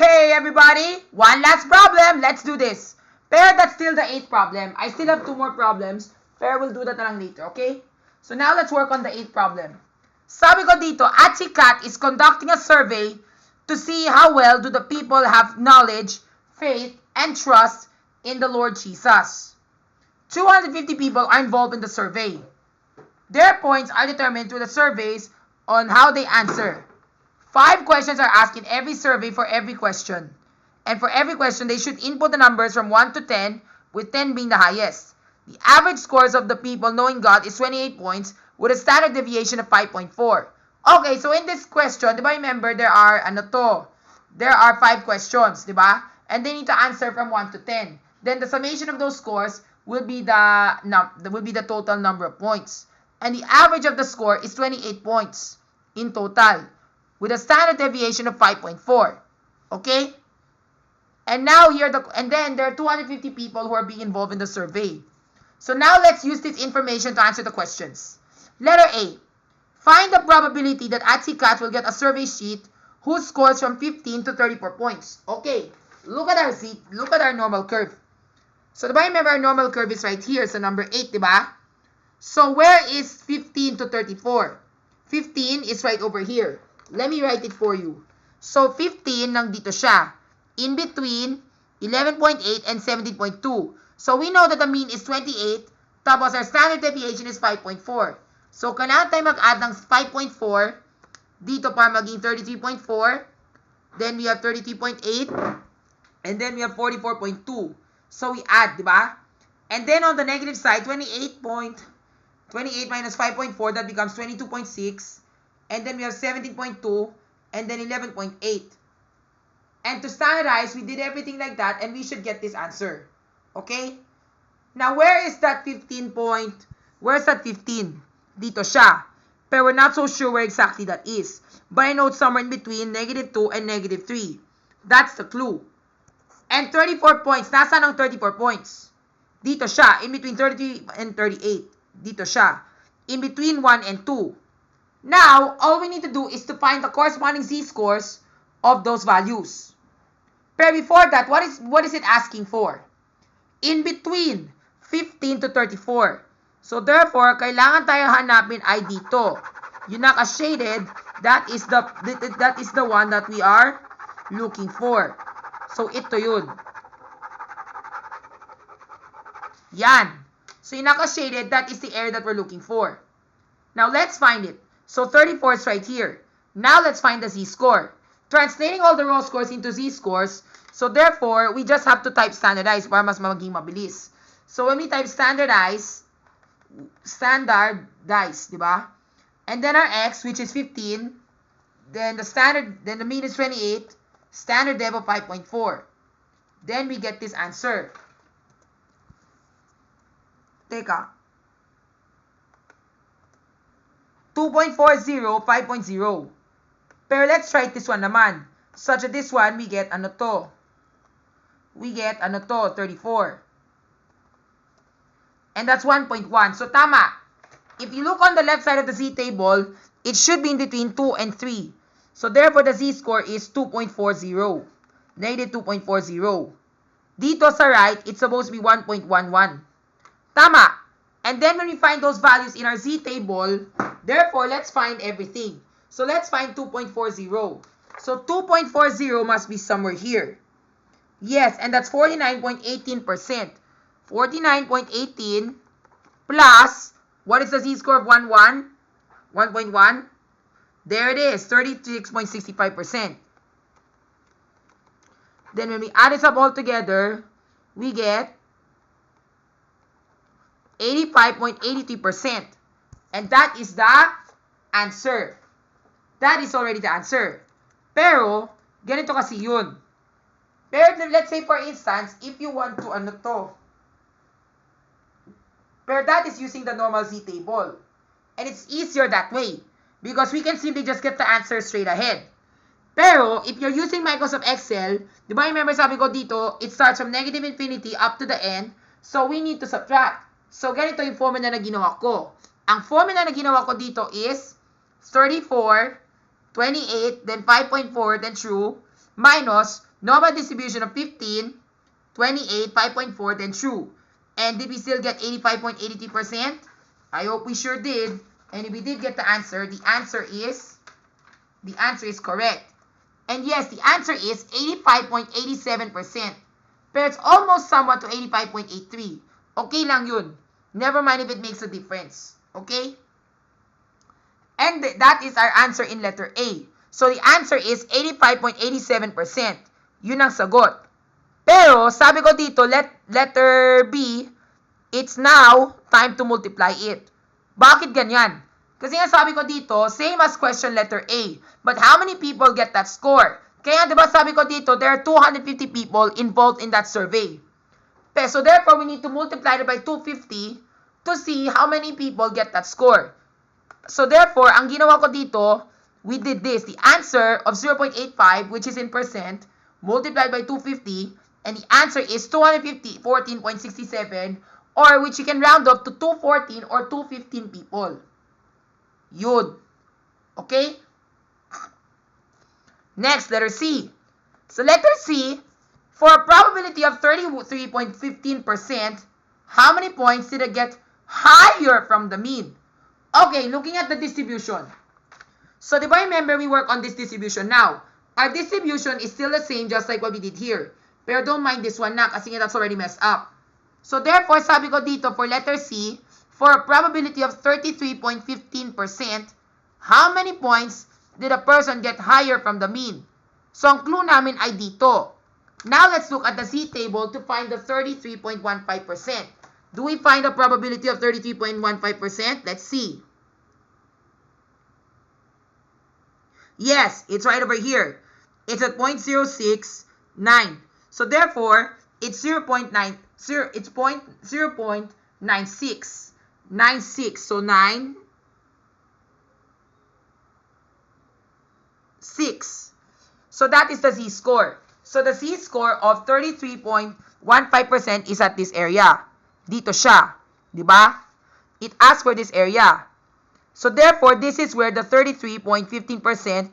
Okay, everybody. One last problem. Let's do this. Pero that's still the 8th problem. I still have 2 more problems. Pero we'll do that na lang later, okay? So now let's work on the 8th problem. Sabi ko dito, Achikat is conducting a survey to see how well do the people have knowledge, faith, and trust in the Lord Jesus. 250 people are involved in the survey. Their points are determined through the surveys on how they answer. 5 questions are asked in every survey for every question. And for every question, they should input the numbers from 1 to 10, with 10 being the highest. The average scores of the people knowing God is 28 points, with a standard deviation of 5.4. Okay, so in this question, di ba, remember, there are 5 questions, di ba? And they need to answer from 1 to 10. Then the summation of those scores will be the total number of points. And the average of the score is 28 points in total, with a standard deviation of 5.4. Okay? And now then there are 250 people who are being involved in the survey. So now let's use this information to answer the questions. Letter A. Find the probability that Achikat will get a survey sheet whose scores from 15 to 34 points. Okay, look at our normal curve. So diba, remember, our normal curve is right here, so number 8, diba? So where is 15 to 34? 15 is right over here. Let me write it for you. So 15 nandito siya, in between 11.8 and 17.2. So we know that the mean is 28, tapos our standard deviation is 5.4. So kailangan tayo mag-add ng 5.4 dito para maging 33.4. Then we have 33.8. And then we have 44.2. So we add, di ba? And then on the negative side, 28 minus 5.4, that becomes 22.6. And then we have 17.2. And then 11.8. And to standardize, we did everything like that, and we should get this answer. Okay? Now, where is that 15 point? Where's that 15? Dito siya. Pero we're not so sure where exactly that is. But I know it's somewhere in between negative 2 and negative 3. That's the clue. And 34 points. Nasaan ang 34 points? Dito siya. In between 33 and 38. Dito siya. In between 1 and 2. Now, all we need to do is to find the corresponding z-scores of those values. Pero before that, what is it asking for? In between 15 to 34. So therefore, kailangan tayo hanapin ay dito. Yung naka-shaded, that is the one that we are looking for. So ito yun. Yan. So yung naka-shaded, that is the area that we're looking for. Now let's find it. So 34 is right here. Now let's find the z-score. Translating all the raw scores into z-scores, so therefore, we just have to type standardize para mas maging mabilis. So when we type standardize, di ba? And then our x, which is 15, then the mean is 28, standard dev of 5.4. Then we get this answer. Teka. 2.40, 5.0. Pero let's try this one naman. Such that this one, we get ano to? We get ano to? 34. And that's 1.1. So tama. If you look on the left side of the z table, it should be in between 2 and 3. So therefore, the z-score is 2.40. Negative 2.40. Dito sa right, it's supposed to be 1.11. Tama. And then when we find those values in our z table, therefore, let's find everything. So let's find 2.40. So 2.40 must be somewhere here. Yes, and that's 49.18%. 49.18 plus, what is the z-score of 1.1? There it is, 36.65%. Then when we add this up all together, we get 85.83%. And that is the answer. That is already the answer. Pero, ganito kasi yun. Pero let's say for instance, if you want to ano to, pero that is using the normal z table. And it's easier that way. Because we can simply just get the answer straight ahead. Pero, if you're using Microsoft Excel, di ba remember sabi ko dito, it starts from negative infinity up to the end. So, we need to subtract. So, ganito yung formula na ginawa ko. Ang formula na ginawa ko dito is 34, 28, then 5.4, then true, minus Normal distribution of 15, 28, 5.4, then true. And did we still get 85.83%? I hope we sure did. And if we did get the answer is correct. And yes, the answer is 85.87%. Pero it's almost somewhat to 85.83. Okay lang yun. Never mind if it makes a difference. Okay? And that is our answer in letter A. So the answer is 85.87%. Yun ang sagot. Pero, sabi ko dito, letter B, it's now time to multiply it. Bakit ganyan? Kasi nga sabi ko dito, same as question letter A. But how many people get that score? Kaya diba sabi ko dito, there are 250 people involved in that survey. So therefore, we need to multiply it by 250 to see how many people get that score. So therefore, ang ginawa ko dito, we did this. The answer of 0.85, which is in percent, multiplied by 250, and the answer is 214.67, or which you can round up to 214 or 215 people. Yun. Okay? Next, letter C. So letter C, for a probability of 33.15%, how many points did it get higher from the mean? Okay, looking at the distribution. So, di ba remember we work on this distribution now? Our distribution is still the same just like what we did here. Pero don't mind this one na kasi that's already messed up. So, therefore, sabi ko dito for letter C, for a probability of 33.15%, how many points did a person get higher from the mean? So, ang clue namin ay dito. Now, let's look at the C table to find the 33.15%. Do we find a probability of 33.15%? Let's see. Yes, it's right over here. It's at 0.069. So therefore, it's 0.96. 96. So 9, 6. So that is the Z-score. So the Z-score of 33.15% is at this area. Dito siya. Diba? It asks for this area. So therefore, this is where the 33.15%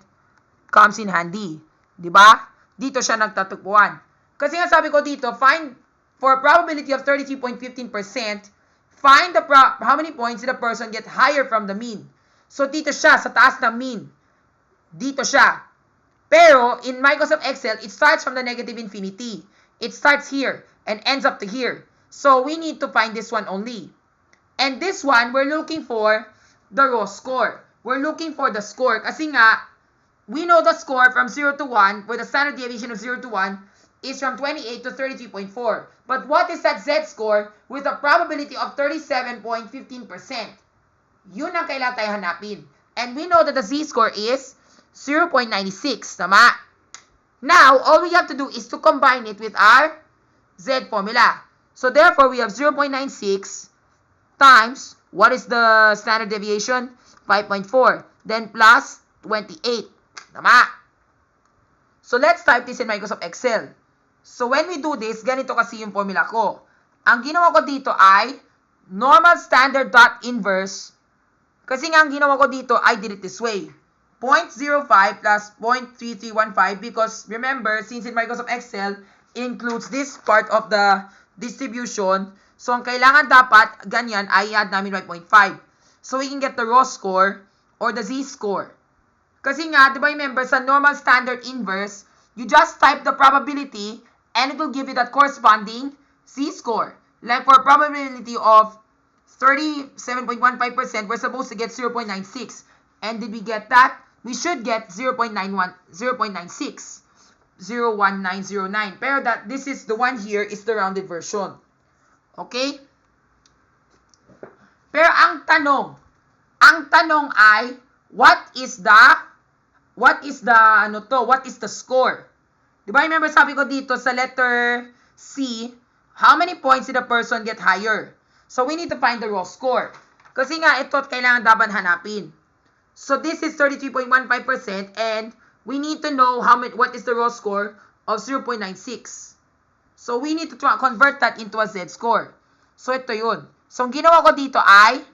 comes in handy. Diba? Dito siya nagtatagpuan. Kasi nga sabi ko dito, find, for a probability of 33.15%, find how many points did a person get higher from the mean. So dito siya, sa taas ng mean. Dito siya. Pero, in Microsoft Excel, it starts from the negative infinity. It starts here and ends up to here. So, we need to find this one only. And this one, we're looking for the raw score. We're looking for the score. Kasi nga, we know the score from 0 to 1, where the standard deviation of 0 to 1 is from 28 to 33.4. But what is that Z-score with a probability of 37.15%? Yun ang kailangan tayo hanapin. And we know that the Z-score is 0.96. Tama? Now, all we have to do is to combine it with our Z formula. So, therefore, we have 0.96 times, what is the standard deviation? 5.4. Then, plus 28. Tama? So, let's type this in Microsoft Excel. So, when we do this, ganito kasi yung formula ko. Ang ginawa ko dito ay normal standard dot inverse. Kasi nga, ang ginawa ko dito, I did it this way. 0.05 plus 0.3315 because, remember, since in Microsoft Excel, it includes this part of the distribution. So, ang kailangan dapat, ganyan, ay add namin 5.5. So, we can get the raw score or the Z-score. Kasi nga, di ba remember, sa normal standard inverse, you just type the probability and it will give you that corresponding Z-score. Like for a probability of 37.15%, we're supposed to get 0.96. And did we get that? We should get 0.91, 0.96. 0.1909. Pero this is the one here is the rounded version. Okay? Pero ang tanong ay, what is the score? Diba remember sabi ko dito sa letter C, how many points did a person get higher? So we need to find the raw score. Kasi nga ito kailangan dapat hanapin. So this is 33.15% and we need to know what is the raw score of 0.96. So we need to convert that into a Z score. So ito yun. So ang ginawa ko dito ay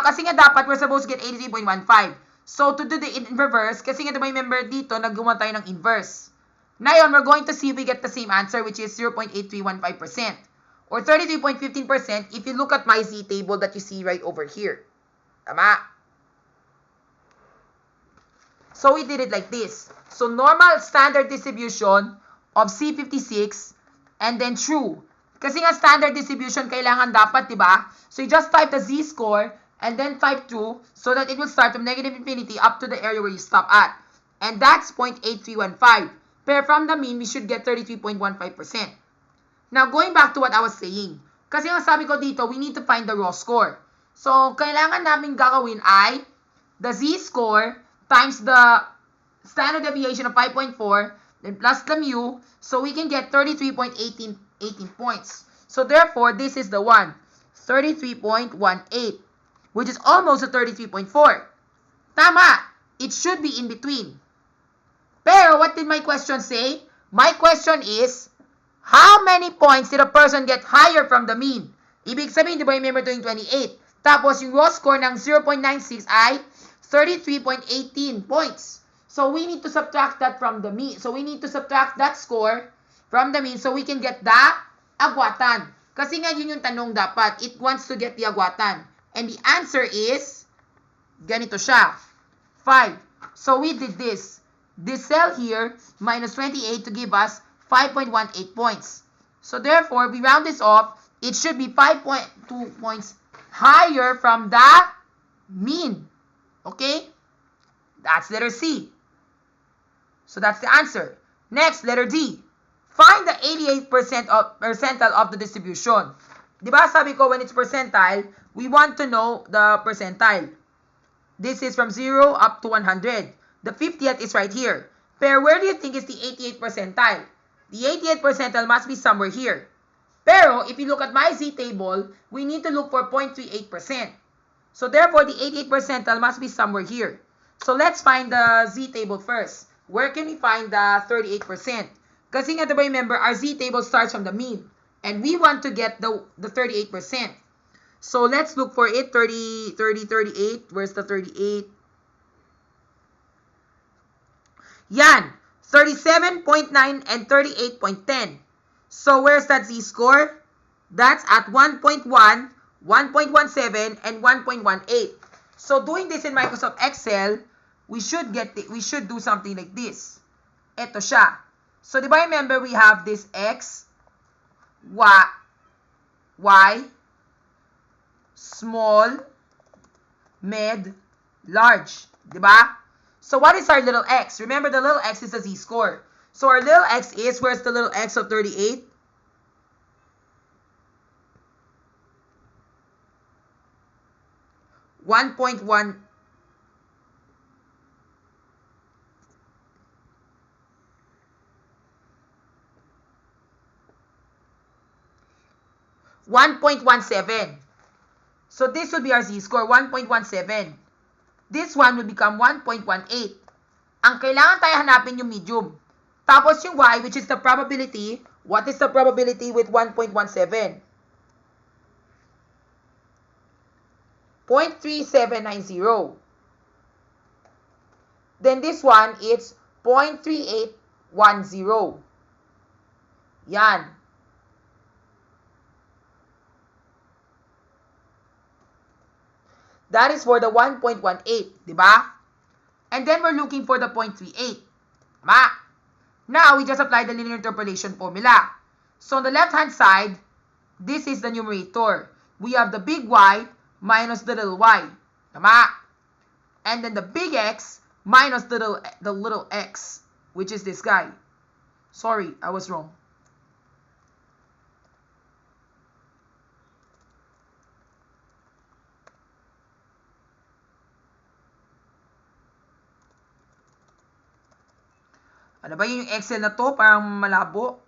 Kasi nga dapat we're supposed to get 83.15. So, to do the in reverse, kasi nga diba yung member dito, naggumawa tayo ng inverse. Ngayon, we're going to see if we get the same answer, which is 0.8315%. Or 33.15% if you look at my Z table that you see right over here. Tama? So, we did it like this. So, normal standard distribution of C56 and then true. Kasi nga standard distribution, kailangan dapat, diba? So, you just type the Z-score and then type 2 so that it will start from negative infinity up to the area where you stop at. And that's 0.8315. Pero from the mean, we should get 33.15%. Now, going back to what I was saying. Kasi ang sabi ko dito, we need to find the raw score. So, kailangan namin gagawin ay the Z-score times the standard deviation of 5.4, then plus the mu, so we can get 33.18 points. So, therefore, this is the one, 33.18, which is almost a 33.4. Tama! It should be in between. Pero, what did my question say? My question is, how many points did a person get higher from the mean? Ibig sabihin, di ba yung member doing 28? Tapos, yung raw score ng 0.96 ay 33.18 points. So, we need to subtract that from the mean. So, we need to subtract that score from the mean so we can get the agwatan. Kasi nga, yun yung tanong dapat. It wants to get the agwatan. And the answer is, ganito siya, 5. So, we did this. This cell here, minus 28 to give us 5.18 points. So, therefore, we round this off. It should be 5.2 points higher from the mean. Okay? That's letter C. So, that's the answer. Next, letter D. Find the 88% percentile of the distribution. Diba sabi ko, when it's percentile, we want to know the percentile. This is from 0 up to 100. The 50th is right here. Pero where do you think is the 88th percentile? The 88th percentile must be somewhere here. Pero, if you look at my Z table, we need to look for 0.38%. So, therefore, the 88th percentile must be somewhere here. So, let's find the Z table first. Where can we find the 38%? Kasi nga, diba, remember, our Z table starts from the mean. And we want to get the 38%. So, let's look for it. 38. Where's the 38? Yan. 37.9 and 38.10. So, where's that Z-score? That's at 1.1, 1.17, and 1.18. So, doing this in Microsoft Excel, we should do something like this. Ito siya. So, di ba remember we have this X, Y, small, mid, large. Di ba? So, what is our little x? Remember, the little x is the Z-score. So, our little x is, where's the little x of 38? $1.1. 1.17. So, this would be our Z-score, 1.17. This one will become 1.18. Ang kailangan tayo hanapin yung medium. Tapos yung y, which is the probability. What is the probability with 1.17? 0.3790. Then this one, it's 0.3810. Yan. That is for the 1.18, di ba? And then we're looking for the 0.38. Tama? Now, we just apply the linear interpolation formula. So, on the left-hand side, this is the numerator. We have the big Y minus the little y. Tama? And then the big X minus the little x, which is this guy. Sorry, I was wrong. Ano ba yung Excel na to? Parang malabo.